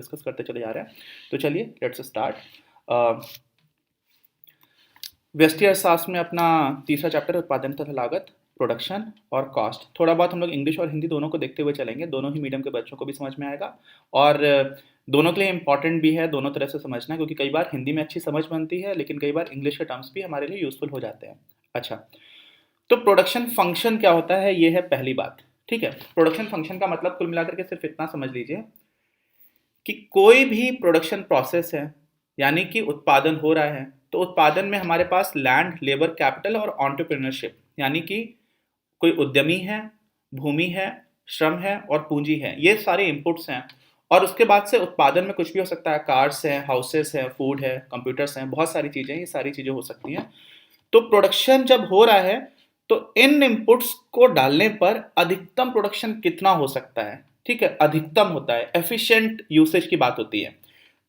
Discuss करते चले जा रहे हैं। तो चलिए लेट्स स्टार्ट। व्यष्टि अर्थशास्त्र में अपना तीसरा चैप्टर उत्पादन तथा लागत, प्रोडक्शन और कॉस्ट। थोड़ा बहुत हम लोग इंग्लिश और हिंदी दोनों को देखते हुए चलेंगे, दोनों ही मीडियम के बच्चों को भी समझ में आएगा और दोनों के लिए इंपॉर्टेंट भी है दोनों तरह से समझना, क्योंकि कई बार हिंदी में अच्छी समझ बनती है लेकिन कई बार इंग्लिश के टर्म्स भी हमारे लिए यूजफुल हो जाते हैं। अच्छा, तो प्रोडक्शन फंक्शन क्या होता है, ये है पहली बात। ठीक है, प्रोडक्शन फंक्शन का मतलब कुल मिलाकर के सिर्फ इतना समझ लीजिए कि कोई भी प्रोडक्शन प्रोसेस है, यानी कि उत्पादन हो रहा है, तो उत्पादन में हमारे पास लैंड, लेबर, कैपिटल और एंटरप्रेन्योरशिप, यानी कि कोई उद्यमी है, भूमि है, श्रम है और पूंजी है, ये सारे इनपुट्स हैं। और उसके बाद से उत्पादन में कुछ भी हो सकता है, कार्स हैं, हाउसेस हैं, फूड है, कंप्यूटर्स हैं, बहुत सारी चीजें, ये सारी चीजें हो सकती हैं। तो प्रोडक्शन जब हो रहा है तो इन इनपुट्स को डालने पर अधिकतम प्रोडक्शन कितना हो सकता है, ठीक है, अधिकतम होता है, एफिशिएंट यूसेज की बात होती है।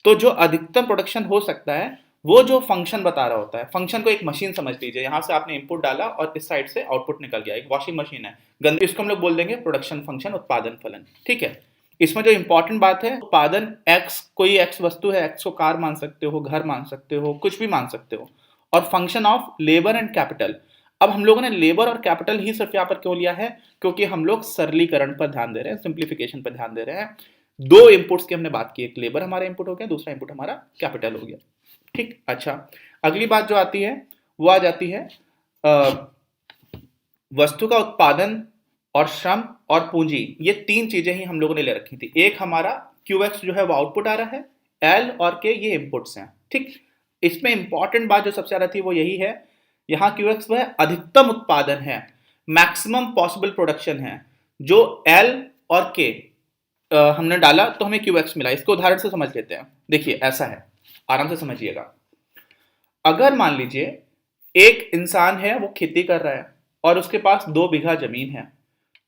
तो जो अधिकतम प्रोडक्शन हो सकता है वो जो फंक्शन बता रहा होता है, फंक्शन को एक मशीन समझ लीजिए, यहां से आपने इनपुट डाला और इस साइड से आउटपुट निकल गया, एक वॉशिंग मशीन है गंदी, इसको हम लोग बोल देंगे प्रोडक्शन फंक्शन, उत्पादन फलन। ठीक है, इसमें जो इंपॉर्टेंट बात है, उत्पादन एक्स, कोई एक्स वस्तु है, एक्स को कार मान सकते हो, घर मान सकते हो, कुछ भी मान सकते हो, और function of labour and capital. अब हम लोगों ने लेबर और कैपिटल ही सिर्फ यहां पर क्यों लिया है, क्योंकि हम लोग सरलीकरण पर ध्यान दे रहे हैं, सिंप्लीफिकेशन पर ध्यान दे रहे हैं। दो इनपुट्स की हमने बात की, एक लेबर हमारा इनपुट हो गया, दूसरा इनपुट हमारा कैपिटल हो गया। ठीक, अच्छा, अगली बात जो आती है वो आ जाती है वस्तु का उत्पादन और श्रम और पूंजी, ये तीन चीजें ही हम लोगों ने ले रखी थी। एक हमारा क्यूएक्स जो है वो आउटपुट आ रहा है, एल और के ये इनपुट्स हैं। ठीक, इसमें इंपॉर्टेंट बात जो सबसे ज्यादा थी वो यही है, यहाँ क्यूएक्स वह अधिकतम उत्पादन है, मैक्सिमम पॉसिबल प्रोडक्शन है। जो एल और के हमने डाला तो हमें क्यूएक्स मिला। इसको उदाहरण से समझ लेते हैं। देखिए ऐसा है, आराम से समझिएगा। अगर मान लीजिए एक इंसान है, वो खेती कर रहा है और उसके पास 2 बीघा जमीन है,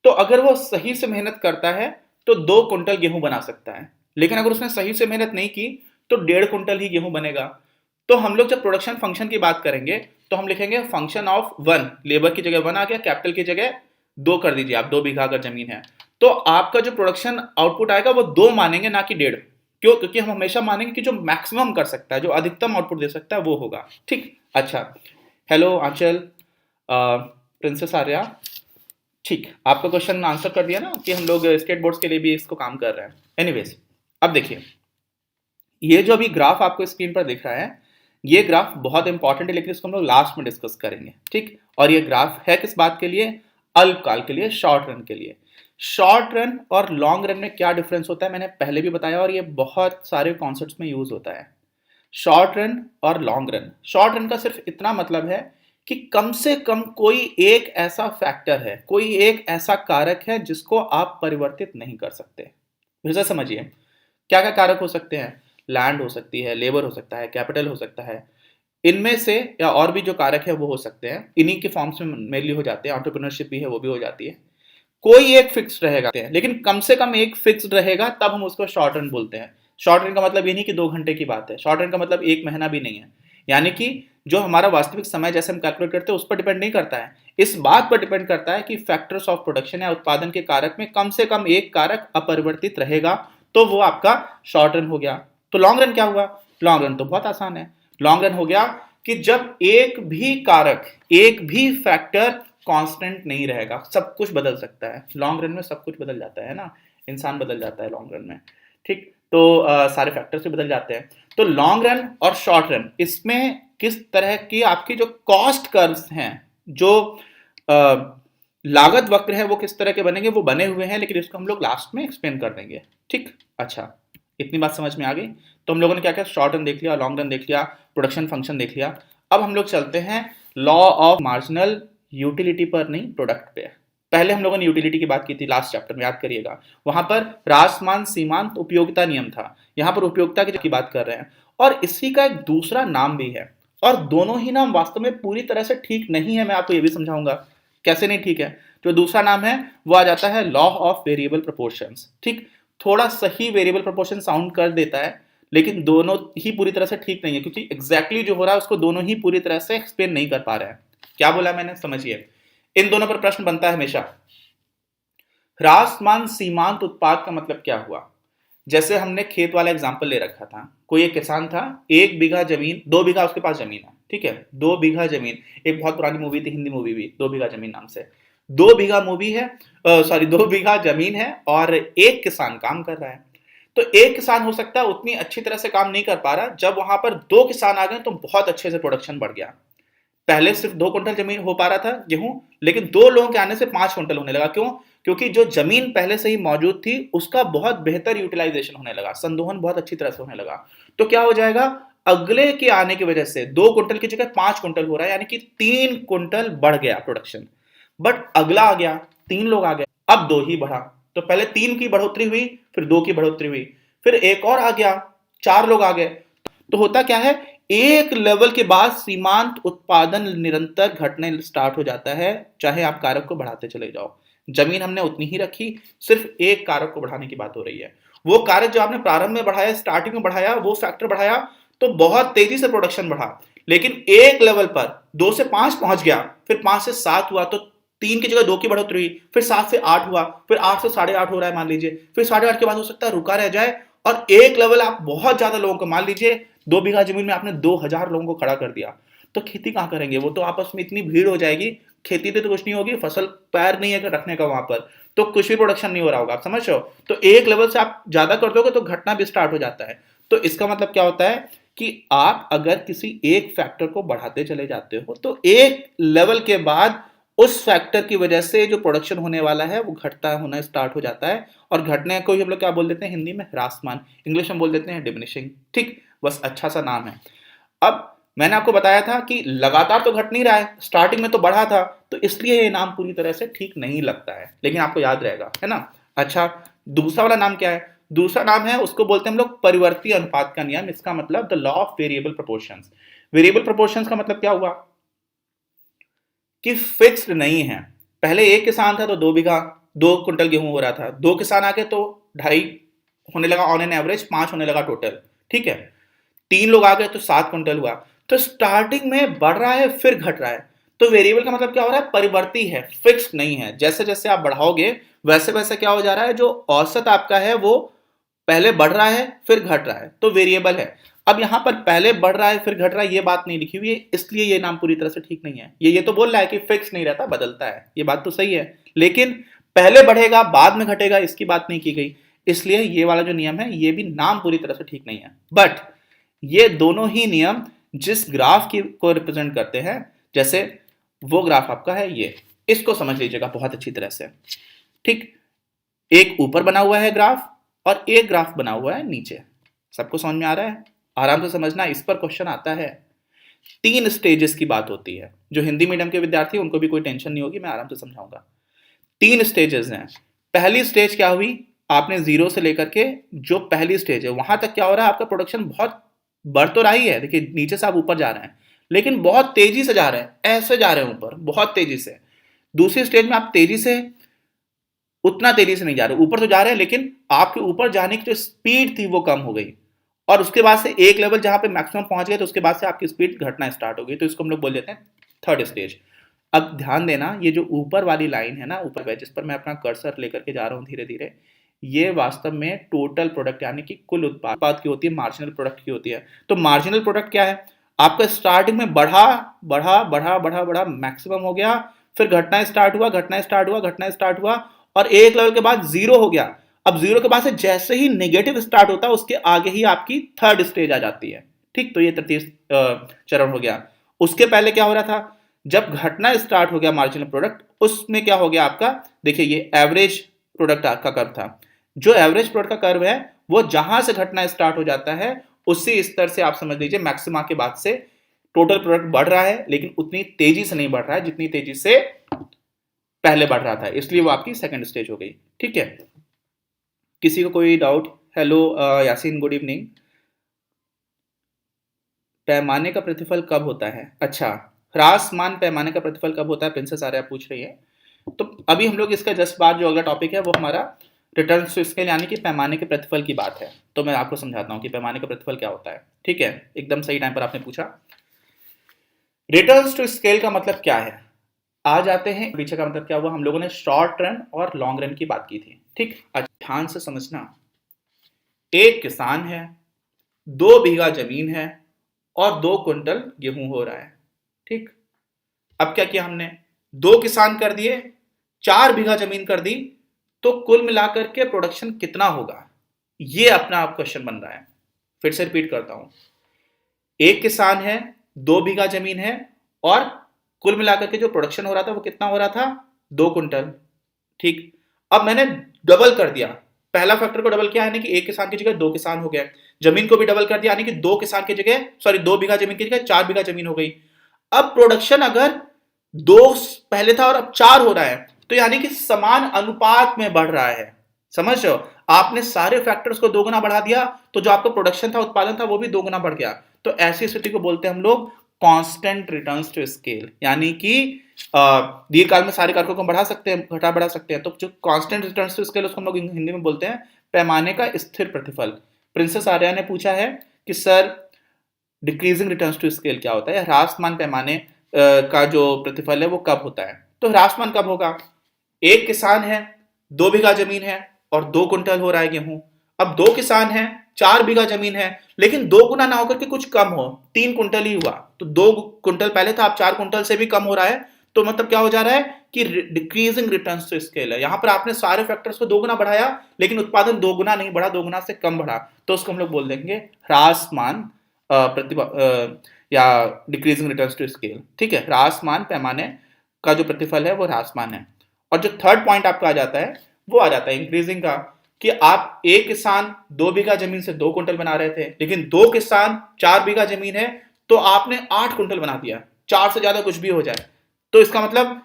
तो अगर वो सही से मेहनत करता है तो 2 कुंटल गेहूं बना सकता है, लेकिन अगर उसने सही से मेहनत नहीं की तो 1.5 कुंटल ही गेहूं बनेगा। तो हम लोग जब प्रोडक्शन फंक्शन की बात करेंगे तो हम लिखेंगे फंक्शन ऑफ 1, लेबर की जगह 1 आ गया, कैपिटल की जगह 2 कर दीजिए आप, 2 बीघा अगर जमीन है तो आपका जो प्रोडक्शन आउटपुट आएगा वो 2 मानेंगे, ना कि 1.5। क्यों? क्योंकि हम हमेशा मानेंगे कि जो मैक्सिमम कर सकता है, जो अधिकतम आउटपुट दे सकता है वो होगा। ठीक, अच्छा, हेलो आंचल, प्रिंसेस आर्या, ठीक, आपका क्वेश्चन आंसर कर दिया ना कि हम लोग स्टेट बोर्ड्स के लिए भी इसको काम कर रहे हैं। एनीवेज, अब देखिए, ये जो अभी ग्राफ आपको स्क्रीन पर दिख रहा है, ये ग्राफ बहुत इंपॉर्टेंट है, लेकिन इसको हम लोग लास्ट में डिस्कस करेंगे। ठीक, और ये ग्राफ है किस बात के लिए, अल्पकाल के लिए, शॉर्ट रन के लिए। शॉर्ट रन और लॉन्ग रन में क्या डिफरेंस होता है मैंने पहले भी बताया, और ये बहुत सारे कॉन्सेप्ट्स में यूज होता है। शॉर्ट रन और लॉन्ग रन, शॉर्ट रन का सिर्फ इतना मतलब है कि कम से कम कोई एक ऐसा फैक्टर है, कोई एक ऐसा कारक है जिसको आप परिवर्तित नहीं कर सकते। फिर से समझिए, क्या क्या कारक हो सकते हैं, लैंड हो सकती है, लेबर हो सकता है, कैपिटल हो सकता है, इनमें से या और भी जो कारक है वो हो सकते हैं, इन्हीं के फॉर्म्स में मेनली हो जाते हैं, एंटरप्रेन्योरशिप भी है वो भी हो जाती है। कोई एक फिक्स रहेगा, लेकिन कम से कम एक फिक्स रहेगा, तब हम उसको शॉर्ट रन बोलते हैं। शॉर्ट रन का मतलब ये नहीं कि 2 घंटे की बात है, शॉर्ट रन का मतलब 1 महीना भी नहीं है, यानी कि जो हमारा वास्तविक समय जैसे हम कैलकुलेट करते हैं उस पर डिपेंड नहीं करता है, इस बात पर डिपेंड करता है कि फैक्टर्स ऑफ प्रोडक्शन या उत्पादन के कारक में कम से कम एक कारक अपरिवर्तित रहेगा, तो वो आपका शॉर्ट रन हो गया। तो लॉन्ग रन क्या हुआ, लॉन्ग रन तो बहुत आसान है, लॉन्ग रन हो गया कि जब एक भी कारक, एक भी फैक्टर कांस्टेंट नहीं रहेगा, सब कुछ बदल सकता है। लॉन्ग रन में सब कुछ बदल जाता है ना, इंसान बदल जाता है लॉन्ग रन में। ठीक, तो सारे फैक्टर्स भी बदल जाते हैं। तो लॉन्ग रन और शॉर्ट रन, इसमें किस तरह की आपकी जो कॉस्ट कर्व्स हैं, जो लागत वक्र है, वो किस तरह के बनेंगे, वो बने हुए हैं, लेकिन इसको हम लोग लास्ट में एक्सप्लेन कर देंगे। ठीक, अच्छा, इतनी बात समझ में आ गई। तो हम लोगों ने क्या क्या, शॉर्ट रन देख लिया, लॉन्ग रन देख लिया, प्रोडक्शन फंक्शन देख लिया। अब हम लोग चलते हैं लॉ ऑफ मार्जिनल यूटिलिटी पर, नहीं प्रोडक्ट पे। पहले हम लोगों ने यूटिलिटी की बात की थी लास्ट चैप्टर में, याद करिएगा, वहां पर रासमान सीमांत उपयोगिता नियम था, यहां पर उपयोगिता की बात कर रहे हैं, और इसी का एक दूसरा नाम भी है, और दोनों ही नाम वास्तव में पूरी तरह से ठीक नहीं है, मैं आपको ये भी समझाऊंगा कैसे नहीं ठीक है। जो दूसरा नाम है वो आ जाता है लॉ ऑफ वेरिएबल प्रोपोर्शंस। ठीक, थोड़ा सही वेरिएबल प्रोपोर्शन साउंड कर देता है, लेकिन दोनों ही पूरी तरह से ठीक नहीं है, क्योंकि एग्जैक्टली जो हो रहा है उसको दोनों ही पूरी तरह से एक्सप्लेन नहीं कर पा रहे हैं। क्या बोला मैंने, समझिए, इन दोनों पर प्रश्न बनता है हमेशा। ह्रासमान सीमांत उत्पाद का मतलब क्या हुआ, जैसे हमने खेत वाला एग्जांपल ले रखा था, कोई एक किसान था, 1 बीघा जमीन, 2 बीघा उसके पास जमीन है, ठीक है, 2 बीघा जमीन, एक बहुत पुरानी मूवी थी, हिंदी मूवी भी, 2 बीघा जमीन नाम से। 2 बीघा मूवी है, सॉरी 2 बीघा जमीन है और एक किसान काम कर रहा है। तो एक किसान हो सकता है उतनी अच्छी तरह से काम नहीं कर पा रहा, जब वहां पर 2 किसान आ गए तो बहुत अच्छे से प्रोडक्शन बढ़ गया। पहले सिर्फ 2 क्विंटल जमीन हो पा रहा था गेहूं, लेकिन 2 लोगों के आने से 5 क्विंटल होने लगा। क्यों? क्योंकि जो जमीन पहले से ही मौजूद थी उसका बहुत बेहतर यूटिलाइजेशन होने लगा, संदोहन बहुत अच्छी तरह से होने लगा। तो क्या हो जाएगा, अगले के आने की वजह से 2 क्विंटल की जगह 5 क्विंटल हो रहा है, यानी कि 3 क्विंटल बढ़ गया प्रोडक्शन। बट अगला आ गया, 3 लोग आ गए, अब 2 ही बढ़ा। तो पहले 3 की बढ़ोतरी हुई, फिर 2 की बढ़ोतरी हुई, फिर एक और आ गया, 4 लोग आ गए। तो होता क्या है, एक लेवल के बाद सीमांत उत्पादन निरंतर घटने स्टार्ट हो जाता है, चाहे आप कारक को बढ़ाते चले जाओ। जमीन हमने उतनी ही रखी, सिर्फ एक कारक को बढ़ाने की बात हो रही है। वो कारक जो आपने प्रारंभ में बढ़ाया, स्टार्टिंग में बढ़ाया, वो फैक्टर बढ़ाया तो बहुत तेजी से प्रोडक्शन बढ़ा। लेकिन एक लेवल पर 2 से 5 पहुंच गया, फिर 5 से 7 हुआ, तो 3 की जगह 2 की बढ़ोतरी हुई, फिर 7 से 8 हुआ, फिर 8 से 8.5 हो रहा है मान लीजिए, फिर 8.5 के बाद हो सकता है रुका रह जाए, और एक लेवल आप बहुत ज्यादा लोगों को, मान लीजिए 2 बीघा जमीन में आपने 2000 लोगों को खड़ा कर दिया, तो खेती कहां करेंगे? वो तो आपस में इतनी भीड़ हो जाएगी, खेती पे तो कुछ नहीं होगी, फसल पैर नहीं है रखने का वहां पर, तो कुछ भी प्रोडक्शन नहीं हो रहा होगा। आप समझ रहे हो? तो एक लेवल से आप ज्यादा कर दोगे तो घटना भी स्टार्ट हो जाता है। तो इसका मतलब क्या होता है कि आप अगर किसी एक फैक्टर को बढ़ाते चले जाते हो तो एक लेवल के बाद उस फैक्टर की वजह से जो प्रोडक्शन होने वाला है वो घटता होना स्टार्ट हो जाता है। और घटने को ही हम लोग क्या बोल देते हैं हिंदी में? ह्रासमान, इंग्लिश में बोल देते हैं डिमिनिशिंग। ठीक, बस अच्छा सा नाम है। अब मैंने आपको बताया था कि लगातार तो घट नहीं रहा है, स्टार्टिंग में तो बढ़ा था, तो इसलिए ये नाम पूरी तरह से ठीक नहीं लगता है, लेकिन आपको याद रहेगा, है ना? अच्छा, दूसरा वाला नाम क्या है? दूसरा नाम है, उसको बोलते हैं हम लोग परिवर्ती अनुपात का नियम। इसका मतलब the law of variable proportions. Variable proportions का मतलब क्या हुआ कि फिक्स्ड नहीं है। पहले एक किसान था तो 2 बीघा, 2 क्विंटल गेहूं हो रहा था, 2 किसान आ गए तो 2.5 होने लगा, ऑन एन एवरेज 5 होने लगा टोटल, ठीक है। 3 लोग आ गए तो 7 क्विंटल हुआ। तो स्टार्टिंग में बढ़ रहा है फिर घट रहा है। तो वेरिएबल का मतलब क्या हो रहा है? परिवर्ती है, फिक्स्ड नहीं है। जैसे जैसे आप बढ़ाओगे वैसे वैसे क्या हो जा रहा है, जो औसत आपका है वो पहले बढ़ रहा है फिर घट रहा है, तो वेरिएबल है। अब यहां पर पहले बढ़ रहा है फिर घट रहा है, ये बात नहीं लिखी हुई है, इसलिए ये नाम पूरी तरह से ठीक नहीं है। ये तो बोल रहा है कि फिक्स नहीं रहता, बदलता है, ये बात तो सही है, लेकिन पहले बढ़ेगा बाद में घटेगा इसकी बात नहीं की गई, इसलिए ये वाला जो नियम है ये भी नाम पूरी तरह से ठीक नहीं है। बट ये दोनों ही नियम जिस ग्राफ की को रिप्रेजेंट करते हैं, जैसे वो ग्राफ आपका है ये, इसको समझ लीजिएगा बहुत अच्छी तरह से। ठीक, एक ऊपर बना हुआ है ग्राफ और एक ग्राफ बना हुआ है नीचे। सबको समझ में आ रहा है? आराम से समझना, इस पर क्वेश्चन आता है। 3 स्टेजेस की बात होती है, जो हिंदी मीडियम के विद्यार्थी उनको भी कोई टेंशन नहीं होगी, मैं आराम से समझाऊंगा। 3 स्टेजेस हैं। पहली स्टेज क्या हुई, आपने 0 से लेकर के जो पहली स्टेज है वहां तक क्या हो रहा है, आपका प्रोडक्शन बहुत बढ़ तो रही है, देखिए नीचे से आप ऊपर जा रहे हैं, लेकिन बहुत तेजी से जा रहे हैं, ऐसे जा रहे हैं ऊपर बहुत तेजी से। दूसरी स्टेज में आप तेजी से, उतना तेजी से नहीं जा रहे, ऊपर तो जा रहे हैं लेकिन आपके ऊपर जाने की जो स्पीड थी वो कम हो गई, और उसके बाद से एक लेवल जहां पे मैक्सिमम पहुंच गए तो उसके बाद से आपकी स्पीड घटना स्टार्ट हो गई, तो इसको हम लोग बोल देते हैं थर्ड स्टेज। अब ध्यान देना, ये जो ऊपर वाली लाइन है ना, ऊपर है जिस पर मैं अपना कर्सर लेकर के जा रहा हूं धीरे धीरे, ये वास्तव में टोटल प्रोडक्ट यानी कि कुल उत्पाद की होती है, मार्जिनल प्रोडक्ट की होती है। तो मार्जिनल प्रोडक्ट क्या है? आपका स्टार्टिंग में बढ़ा बढ़ा बढ़ा बढ़ा बढ़ा मैक्सिमम हो गया, फिर घटना स्टार्ट हुआ, घटना स्टार्ट हुआ, घटना स्टार्ट हुआ, और एक लेवल के बाद 0 हो गया। अब 0 के बाद से जैसे ही नेगेटिव स्टार्ट होता है उसके आगे ही आपकी थर्ड स्टेज आ जाती है। ठीक, तो ये तृतीय चरण हो गया। उसके पहले क्या हो रहा था, जब घटना स्टार्ट हो गया मार्जिनल प्रोडक्ट, उसमें क्या हो गया आपका, देखिए ये एवरेज प्रोडक्ट का कर्व था। जो एवरेज प्रोडक्ट का कर्व है वो जहां से घटना स्टार्ट हो जाता है उसी स्तर से आप समझ लीजिए मैक्सिमा के बाद से टोटल प्रोडक्ट बढ़ रहा है, लेकिन उतनी तेजी से नहीं बढ़ रहा है जितनी तेजी से पहले बढ़ रहा था, इसलिए वो आपकी सेकंड स्टेज हो गई। ठीक है, किसी को कोई doubt? Hello Yasin, good evening. पैमाने का प्रतिफल कब होता है? अच्छा, ह्रासमान पैमाने का प्रतिफल कब होता है, प्रिंसेस आर्या पूछ रही है। तो अभी हम लोग इसका जस्ट बाद जो अगला टॉपिक है वो हमारा रिटर्न टू स्केल यानी कि पैमाने के प्रतिफल की बात है। तो मैं आपको समझाता हूं कि पैमाने का प्रतिफल क्या होता है। ठीक है, एकदम सही टाइम पर आपने पूछा। रिटर्न टू स्केल का मतलब क्या है, आ जाते हैं पीछे का मतलब क्या हुआ। हम लोगों ने शॉर्ट रन और लॉन्ग रन की बात की थी। ठीक, ध्यान से समझना, एक किसान है, 2 बीघा जमीन है और 2 कुंटल गेहूं हो रहा है। ठीक, अब क्या किया हमने, 2 किसान कर दिए, 4 बीघा जमीन कर दी, तो कुल मिलाकर के प्रोडक्शन कितना होगा, ये अपना आप क्वेश्चन बन रहा है। फिर से रिपीट करता हूं, एक किसान है, 2 बीघा जमीन है और कुल मिलाकर के जो प्रोडक्शन हो रहा था वो कितना हो रहा था, 2 कुंटल। ठीक, अब मैंने डबल कर दिया, पहला फैक्टर को डबल किया यानी कि एक किसान की जगह 2 किसान हो गए, जमीन को भी डबल कर दिया यानी कि 2 किसान की जगह, सॉरी 2 बीघा जमीन की जगह 4 बीघा जमीन हो गई। अब प्रोडक्शन अगर 2 पहले था और अब 4 हो रहा है, तो यानी कि समान अनुपात में बढ़ रहा है। समझ रहे हो, आपने सारे फैक्टर्स को 2 गुना बढ़ा दिया तो जो आपका प्रोडक्शन था, उत्पादन था, वो भी 2 गुना बढ़ गया। तो ऐसी स्थिति को बोलते हैं हम लोग कांस्टेंट रिटर्न्स टू स्केल, यानी कि दीर्घकाल में सारे कारकों को बढ़ा सकते हैं, घटा बढ़ा सकते हैं। तो जो कांस्टेंट रिटर्न्स टू स्केल उसको हम लोग हिंदी में बोलते हैं पैमाने का स्थिर प्रतिफल। प्रिंसेस आर्या ने पूछा है कि sir decreasing returns to scale क्या होता है, ह्रासमान पैमाने का जो प्रतिफल है वो कब होता है। तो ह्रासमान कब होगा, एक किसान है, 2 बीघा जमीन है और 2 कुंटल हो रहा है गेहूं। अब 2 किसान है, 4 बीघा जमीन है, लेकिन 2 गुना ना होकर के कुछ कम हो, 3 कुंटल ही हुआ। तो 2 कुंटल पहले था, अब 4 कुंटल से भी कम हो रहा है। तो मतलब क्या हो जा रहा है कि डिक्रीजिंग रिटर्न्स टू स्केल है। यहां पर आपने सारे फैक्टर्स को 2 गुना बढ़ाया, लेकिन उत्पादन 2 गुना नहीं बढ़ा, 2 गुना से कम बढ़ा, तो उसको हम लोग बोल देंगे ह्रासमान या डिक्रीजिंग रिटर्न्स टू स्केल। ठीक है, ह्रासमान पैमाने का जो प्रतिफल है वो ह्रासमान है। और जो थर्ड पॉइंट आपका आ जाता है वो आ जाता है इंक्रीजिंग का, कि आप एक किसान 2 बीघा जमीन से 2 कुंटल बना रहे थे, लेकिन 2 किसान 4 बीघा जमीन है तो आपने 8 कुंटल बना दिया, 4 से ज्यादा कुछ भी हो जाए। तो इसका मतलब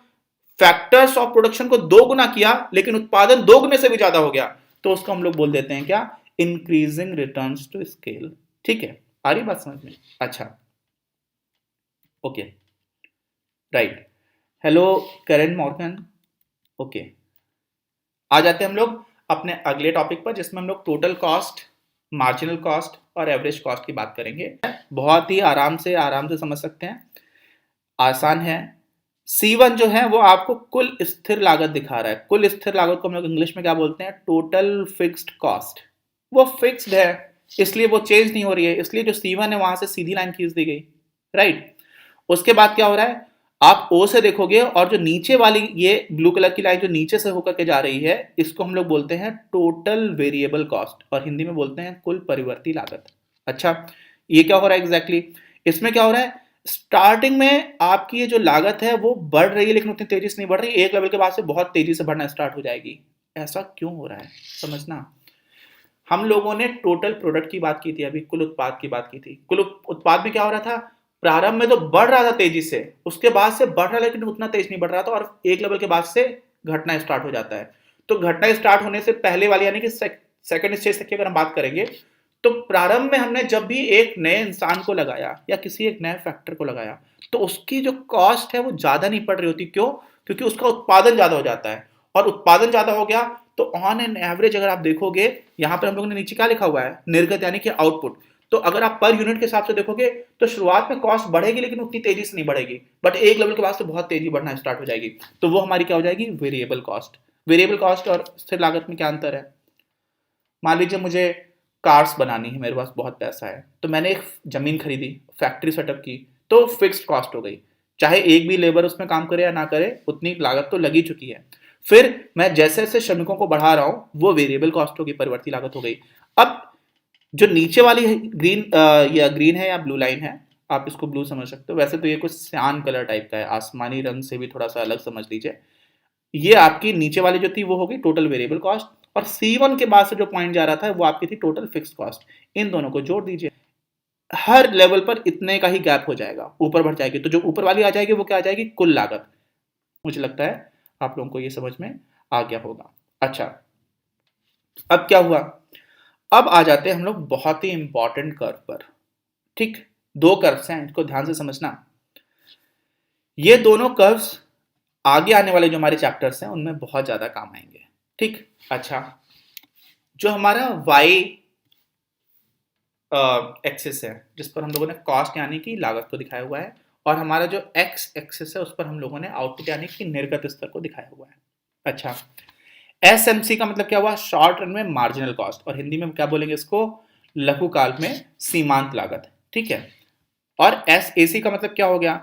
फैक्टर्स ऑफ प्रोडक्शन को 2 गुना किया, लेकिन उत्पादन 2 गुने से भी ज्यादा हो गया, तो उसको हम लोग बोल देते हैं क्या, इंक्रीजिंग रिटर्न्स टू स्केल। ठीक है, आ रही बात समझ में? अच्छा, ओके, राइट। हेलो करेन मॉर्गन। ओके, आ जाते हैं हम लोग अपने अगले टॉपिक पर, जिसमें हम लोग टोटल कॉस्ट, मार्जिनल कॉस्ट और एवरेज कॉस्ट की बात करेंगे। बहुत ही आराम से समझ सकते हैं, आसान है। C1 जो है वो आपको कुल स्थिर लागत दिखा रहा है। कुल स्थिर लागत को हम लोग इंग्लिश में क्या बोलते हैं, टोटल फिक्स्ड कॉस्ट। वो फिक्स्ड है इसलिए वो चेंज नहीं हो रही है, इसलिए जो C1 है वहां से सीधी लाइन खींच दी गई, राइट। उसके बाद क्या हो रहा है, आप ओ से देखोगे और जो नीचे वाली ये ब्लू कलर की लाइन जो नीचे से होकर के जा रही है, इसको हम लोग बोलते हैं टोटल वेरिएबल कॉस्ट, और हिंदी में बोलते हैं कुल परिवर्ती लागत। अच्छा, ये क्या हो रहा है एग्जैक्टली इसमें क्या हो रहा है, स्टार्टिंग में आपकी ये जो लागत है वो बढ़ रही है, लेकिन उतनी तेजी से नहीं बढ़ रही, एक लेवल के बाद से बहुत तेजी से बढ़ना स्टार्ट हो जाएगी। ऐसा क्यों हो रहा है समझना। हम लोगों ने टोटल प्रोडक्ट की बात की थी, अभी कुल उत्पाद की बात की थी। कुल उत्पाद में क्या हो रहा था, प्रारंभ में तो बढ़ रहा था तेजी से, उसके बाद से बढ़ रहा लेकिन उतना तेज नहीं बढ़ रहा था, और एक लेवल के बाद से घटना स्टार्ट हो जाता है। तो घटना स्टार्ट होने से पहले वाली यानी कि सेकंड स्टेज तक की अगर हम बात करेंगे, तो प्रारंभ में हमने जब भी एक नए इंसान को लगाया या किसी एक नए फैक्टर को लगाया, तो उसकी जो कॉस्ट है वो ज्यादा नहीं पड़ रही होती। क्यों? क्योंकि उसका उत्पादन ज्यादा हो जाता है, और उत्पादन ज्यादा हो गया तो ऑन एन एवरेज अगर आप देखोगे, यहां पर हम लोगों ने नीचे क्या लिखा हुआ है, निर्गत यानी कि आउटपुट। तो अगर आप पर यूनिट के हिसाब से देखोगे तो शुरुआत में कॉस्ट बढ़ेगी लेकिन उतनी तेजी से नहीं बढ़ेगी, बट एक लेवल के बाद से बहुत तेजी बढ़ना स्टार्ट हो जाएगी। तो वो हमारी क्या हो जाएगी, वेरिएबल कॉस्ट। वेरिएबल कॉस्ट और स्थिर लागत में क्या अंतर है, मान लीजिए मुझे कार्स बनानी है, मेरे पास बहुत पैसा है, तो मैंने एक जमीन खरीदी, फैक्ट्री सेटअप की, तो फिक्स्ड कॉस्ट हो गई, चाहे एक भी लेबर उसमें काम करे या ना करे उतनी लागत तो लगी चुकी है। फिर मैं जैसे जैसे श्रमिकों को बढ़ा रहा हूं वो वेरिएबल कॉस्ट होगी, परिवर्ती लागत हो गई। अब जो नीचे वाली ग्रीन या ग्रीन है या ब्लू लाइन है, आप इसको ब्लू समझ सकते हो, वैसे तो ये कुछ सियान कलर टाइप का है, आसमानी रंग से भी थोड़ा सा अलग समझ लीजिए। ये आपकी नीचे वाली जो थी वो होगी टोटल वेरिएबल कॉस्ट, और C1 के बाद से जो पॉइंट जा रहा था वो आपकी थी टोटल फिक्स्ड कॉस्ट। इन दोनों को जोड़ दीजिए, हर लेवल पर इतने का ही गैप हो जाएगा, ऊपर बढ़ जाएगी, तो जो ऊपर वाली आ जाएगी वो क्या आ जाएगी, कुल लागत। मुझे लगता है आप लोगों को ये समझ में आ गया होगा। अच्छा, अब क्या हुआ, अब आ जाते हैं हम लोग बहुत ही इंपॉर्टेंट कर्व पर। ठीक, 2 कर्व्स हैं, इसको ध्यान से समझना। ये दोनों कर्व्स आगे आने वाले जो हमारे चैप्टर्स हैं उनमें बहुत ज्यादा काम आएंगे। ठीक, अच्छा, जो हमारा y एक्सिस है जिस पर हम लोगों ने कॉस्ट यानी कि लागत को दिखाया हुआ है, और हमारा जो x एक्सिस है उस पर हम लोगों ने आउटपुट यानी कि निर्गत स्तर को दिखाया हुआ है। अच्छा, एसएमसी का मतलब क्या हुआ, शॉर्ट रन में मार्जिनल कॉस्ट, और हिंदी में क्या बोलेंगे इसको, लघु काल में सीमांत लागत, ठीक है। और एसएसी का मतलब क्या हो गया,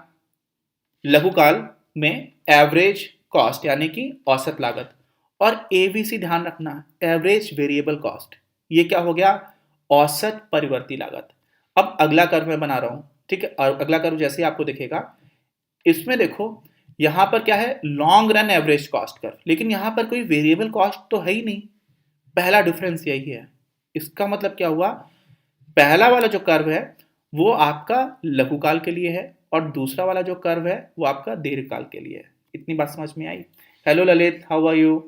लघु काल में एवरेज कॉस्ट यानी कि औसत लागत। और एवीसी ध्यान रखना, एवरेज वेरिएबल कॉस्ट, ये क्या हो गया, औसत परिवर्ती लागत। अब अगला कर्व मैं बना रहा हूं, ठीक है, और अगला कर्व जैसे ही आपको दिखेगा, इसमें देखो यहां पर क्या है, long run average cost curve, लेकिन यहां पर कोई वेरिएबल कॉस्ट तो है ही नहीं। पहला डिफरेंस यही है। इसका मतलब क्या हुआ, पहला वाला जो कर्व है वो आपका लघुकाल के लिए है, और दूसरा वाला जो कर्व है वो आपका दीर्घकाल के लिए है। इतनी बात समझ में आई। Hello Lalit, how are you.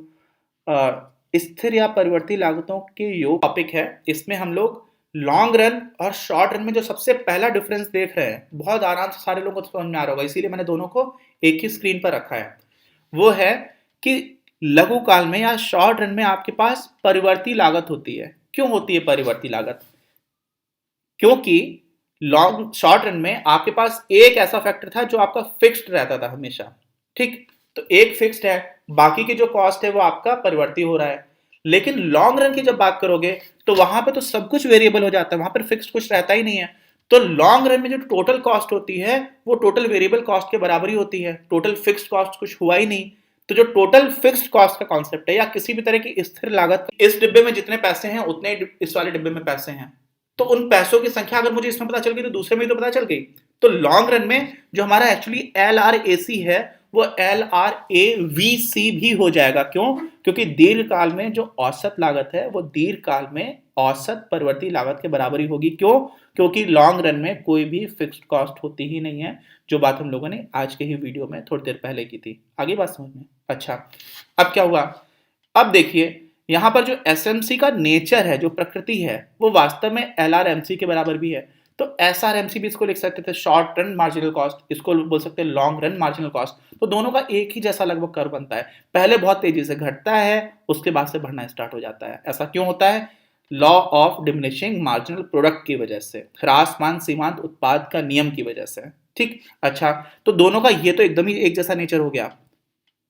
स्थिर या परिवर्ती लागतों के योग टॉपिक है। इसमें हम लोग लॉन्ग रन और शॉर्ट रन में जो सबसे पहला डिफरेंस देख रहे हैं, बहुत आराम से सारे लोगों को समझ में आ रहा होगा, इसीलिए मैंने दोनों को एक ही स्क्रीन पर रखा है। वो है कि लघु काल में या शॉर्ट रन में आपके पास परिवर्ती लागत होती है। क्यों होती है परिवर्ती लागत, क्योंकि लॉन्ग शॉर्ट रन में आपके पास एक ऐसा फैक्टर था जो आपका फिक्स्ड रहता था हमेशा, ठीक। तो एक फिक्स्ड है, बाकी की जो कॉस्ट है वो आपका परिवर्ती हो रहा है। लेकिन लॉन्ग रन की जब बात करोगे तो वहां पे तो सब कुछ वेरिएबल हो जाता है, वहां पर फिक्स्ड कुछ रहता ही नहीं है। तो लॉन्ग रन में जो टोटल कॉस्ट होती है वो टोटल वेरिएबल कॉस्ट के बराबर ही होती है, टोटल फिक्स्ड कॉस्ट कुछ हुआ ही नहीं। तो जो टोटल फिक्स्ड कॉस्ट का कॉन्सेप्ट है या किसी भी तरह की स्थिर लागत, इस डिब्बे में जितने पैसे हैं उतने इस वाले डिब्बे में पैसे हैं, तो उन पैसों की संख्या अगर मुझे इसमें पता चल गई तो दूसरे में तो पता चल गई। तो लॉन्ग रन में जो हमारा एक्चुअली एल आर ए सी है वो एल आर ए वी सी भी हो जाएगा। क्यों, क्योंकि दीर्घकाल में जो औसत लागत है वो दीर्घकाल में औसत परिवर्ती लागत के बराबर ही होगी। क्यों, क्योंकि लॉन्ग रन में कोई भी फिक्स्ड कॉस्ट होती ही नहीं है, जो बात हम लोगों ने आज के ही वीडियो में थोड़ी देर पहले की थी। आगे बात समझ में। अच्छा, अब क्या हुआ, अब देखिए यहां पर जो एसएमसी का नेचर है, जो प्रकृति है, वो वास्तव में एलआरएमसी के बराबर भी है। तो एसआरएमसी भी इसको लिख सकते थे, शॉर्ट रन मार्जिनल कॉस्ट, इसको बोल सकते हैं लॉन्ग रन मार्जिनल कॉस्ट। तो दोनों का एक ही जैसा लगभग कर्व बनता है, पहले बहुत तेजी से घटता है, उसके बाद से बढ़ना स्टार्ट हो जाता है। ऐसा क्यों होता है, law of diminishing marginal product की वजह से, ह्रासमान सीमांत उत्पाद का नियम की वजह से, ठीक। अच्छा, तो दोनों का ये तो एकदम ही एक जैसा नेचर हो गया,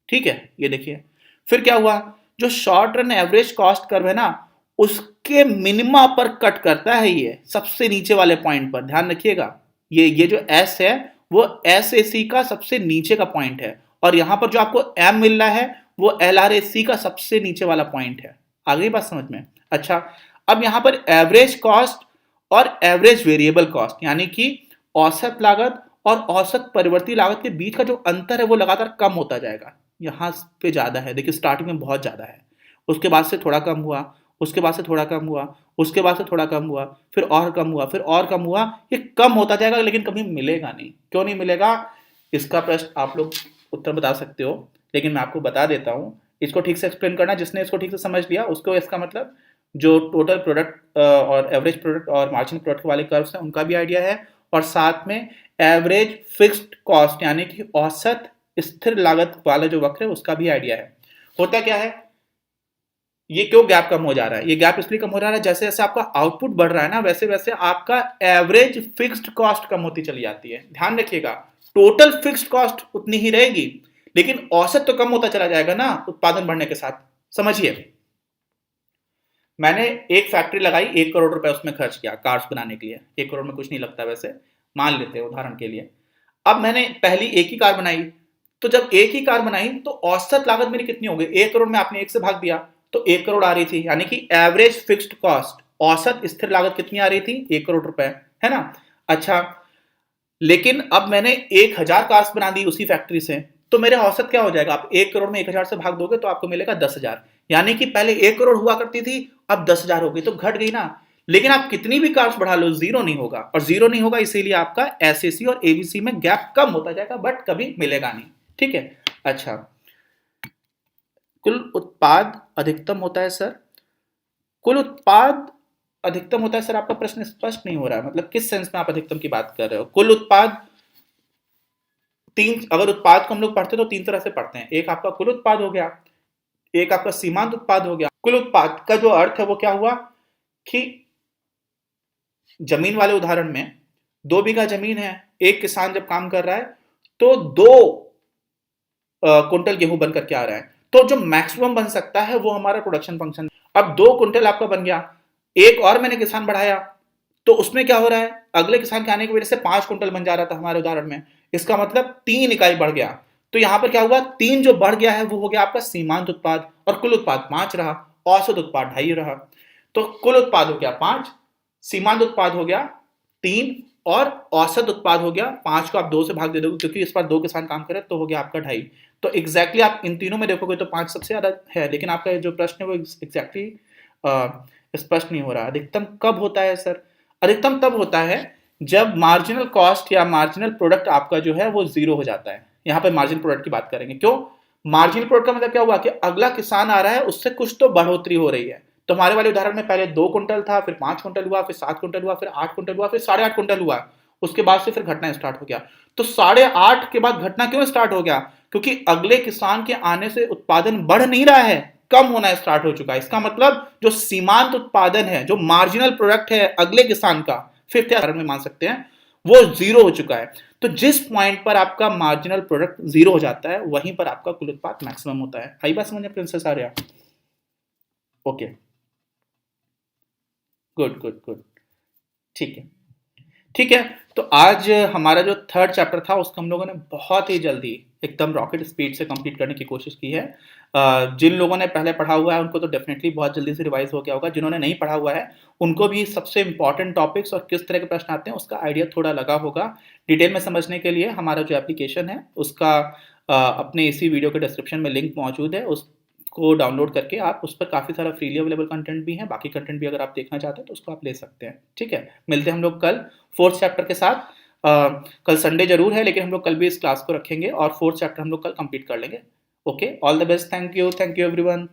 ठीक है। ये देखिए फिर क्या हुआ, जो short run average cost curve है ना, उसके मिनिमा पर कट करता है, ये सबसे नीचे वाले पॉइंट पर ध्यान रखिएगा। ये जो एस है वो एस ए सी का सबसे नीचे का पॉइंट है, और यहां पर जो आपको एम मिल रहा है वो एल आर ए सी का सबसे नीचे वाला पॉइंट है। आगे बात समझ में। अच्छा, अब यहां पर एवरेज कॉस्ट और एवरेज वेरिएबल कॉस्ट यानी कि औसत लागत और औसत परिवर्ती लागत के बीच का जो अंतर है वो लगातार कम होता जाएगा। यहाँ पे ज्यादा है, देखिए स्टार्टिंग में बहुत ज्यादा है, उसके बाद से थोड़ा कम हुआ, उसके बाद से थोड़ा कम हुआ, उसके बाद से थोड़ा कम हुआ, फिर और कम हुआ, फिर और कम हुआ। ये कम होता जाएगा लेकिन कभी मिलेगा नहीं। क्यों नहीं मिलेगा, इसका प्रश्न आप लोग उत्तर बता सकते हो, लेकिन मैं आपको बता देता हूं। इसको ठीक से एक्सप्लेन करना, जिसने इसको ठीक से समझ लिया उसको इसका मतलब जो टोटल प्रोडक्ट और एवरेज प्रोडक्ट और मार्जिन प्रोडक्ट वाले कर्व्स हैं उनका भी आइडिया है, और साथ में एवरेज फिक्स्ड कॉस्ट यानी कि औसत स्थिर लागत वाला जो वक्र है उसका भी आइडिया है। होता क्या है, ये क्यों गैप कम हो जा रहा है, ये गैप इसलिए कम हो रहा है जैसे जैसे आपका आउटपुट बढ़ रहा है ना, वैसे वैसे आपका एवरेज फिक्स्ड कॉस्ट कम होती चली जाती है। ध्यान रखिएगा, टोटल फिक्स्ड कॉस्ट उतनी ही रहेगी लेकिन औसत तो कम होता चला जाएगा ना उत्पादन बढ़ने के साथ। समझिए, मैंने एक फैक्ट्री लगाई, 1 करोड़ रुपए उसमें खर्च किया कार्स बनाने के लिए। 1 करोड़ में कुछ नहीं लगता वैसे, मान लेते हैं उदाहरण के लिए। अब मैंने पहली एक ही कार बनाई, तो जब एक ही कार बनाई तो औसत लागत मेरी कितनी हो गई, 1 करोड़ में आपने 1 से भाग दिया तो 1 करोड़ आ रही थी, यानी कि एवरेज फिक्स्ड कॉस्ट, औसत स्थिर लागत कितनी आ रही थी, 1 करोड़ रुपए, है ना। अच्छा, लेकिन अब मैंने 1000 कार्स बना दी उसी फैक्ट्री से, तो मेरे औसत क्या हो जाएगा, आप 1 करोड़ में 1000 से भाग दोगे तो आपको मिलेगा 10,000। यानी कि पहले 1 करोड़ हुआ करती थी, अब 10,000 हो गई, तो घट गई ना। लेकिन आप कितनी भी कार्स बढ़ा लो जीरो नहीं होगा, और जीरो नहीं होगा इसीलिए आपका एसएसी और एबीसी में गैप कम होता जाएगा बट कभी मिलेगा नहीं, ठीक है। अच्छा, कुल उत्पाद अधिकतम होता है सर, कुल उत्पाद अधिकतम होता है सर, आपका प्रश्न स्पष्ट नहीं हो रहा है, मतलब किस सेंस में आप अधिकतम की बात कर रहे हो। कुल उत्पाद तीन, अगर उत्पाद को हम लोग पढ़ते तो 3 तरह से पढ़ते हैं, एक आपका कुल उत्पाद हो गया, एक आपका सीमांत उत्पाद हो गया। कुल उत्पाद का जो अर्थ है वो क्या हुआ कि जमीन वाले उदाहरण में 2 बीघा जमीन है, एक किसान जब काम कर रहा है तो 2 कुंटल गेहूं बनकर के आ रहा है, तो जो मैक्सिमम बन सकता है वो हमारा प्रोडक्शन फंक्शन। अब 2 कुंटल आपका बन गया, एक और मैंने किसान बढ़ाया, तो उसमें क्या हो रहा है, अगले किसान के आने की वजह से 5 कुंटल बन जा रहा था हमारे उदाहरण में, इसका मतलब 3 इकाई बढ़ गया। तो यहां पर क्या हुआ, 3 जो बढ़ गया है वो हो गया आपका सीमांत उत्पाद, और कुल उत्पाद 5 रहा, औसत उत्पाद 2.5 रहा। तो कुल उत्पाद हो गया 5, सीमांत उत्पाद हो गया 3, और औसत उत्पाद हो गया 5 को आप 2 से भाग दे दोगे क्योंकि इस पर 2 किसान काम करे, तो हो गया आपका 2.5। तो एग्जैक्टली आप इन तीनों में देखोगे तो 5 सबसे ज्यादा है, लेकिन आपका जो प्रश्न है वो एग्जैक्टली स्पष्ट नहीं हो रहा। अधिकतम कब होता है सर? अधिकतम तब होता है जब मार्जिनल कॉस्ट या मार्जिनल प्रोडक्ट आपका जो है वो 0 हो जाता है। यहां पर मार्जिनल प्रोडक्ट की बात करेंगे। क्यों मार्जिनल प्रोडक्ट का मतलब क्या हुआ कि अगला किसान आ रहा है उससे कुछ तो बढ़ोतरी हो रही है। तो हमारे वाले उदाहरण में पहले 2 कुंटल था, फिर 5 कुंटल हुआ, फिर 7 कुंटल हुआ, फिर 8 कुंटल हुआ, फिर 8.5 कुंटल हुआ, उसके बाद से फिर घटना स्टार्ट हो गया। तो 8.5 के बाद घटना क्यों स्टार्ट हो गया? क्योंकि अगले किसान के आने से उत्पादन बढ़ नहीं रहा है, कम होना स्टार्ट हो चुका है। इसका मतलब जो सीमांत उत्पादन है, जो मार्जिनल प्रोडक्ट है अगले किसान का, फिफ्थ या में मान सकते हैं, वो 0 हो चुका है। तो जिस पॉइंट पर आपका मार्जिनल प्रोडक्ट 0 हो जाता है वहीं पर आपका कुल उत्पाद मैक्सिमम होता है। आई बात समझ princess Arya? Okay, good good good, ठीक है ठीक है। तो आज हमारा जो थर्ड चैप्टर था उसको हम लोगों ने बहुत ही जल्दी एकदम रॉकेट स्पीड से कंप्लीट करने की कोशिश की है। जिन लोगों ने पहले पढ़ा हुआ है उनको तो डेफिनेटली बहुत जल्दी से रिवाइज हो गया होगा, जिन्होंने नहीं पढ़ा हुआ है उनको भी सबसे इंपॉर्टेंट टॉपिक्स और किस तरह के प्रश्न आते हैं उसका आइडिया थोड़ा लगा होगा। डिटेल में समझने के लिए हमारा जो एप्लीकेशन है उसका अपने इसी वीडियो के डिस्क्रिप्शन में लिंक मौजूद है, उसको डाउनलोड करके आप उस पर काफ़ी सारा फ्रीली अवेलेबल कंटेंट भी है, बाकी कंटेंट भी अगर आप देखना चाहते हैं तो उसको आप ले सकते हैं। ठीक है, मिलते हैं हम लोग कल फोर्थ चैप्टर के साथ। कल संडे जरूर है लेकिन हम लोग कल भी इस क्लास को रखेंगे और फोर्थ चैप्टर हम लोग कल कंप्लीट कर लेंगे। Okay, all the best, thank you everyone.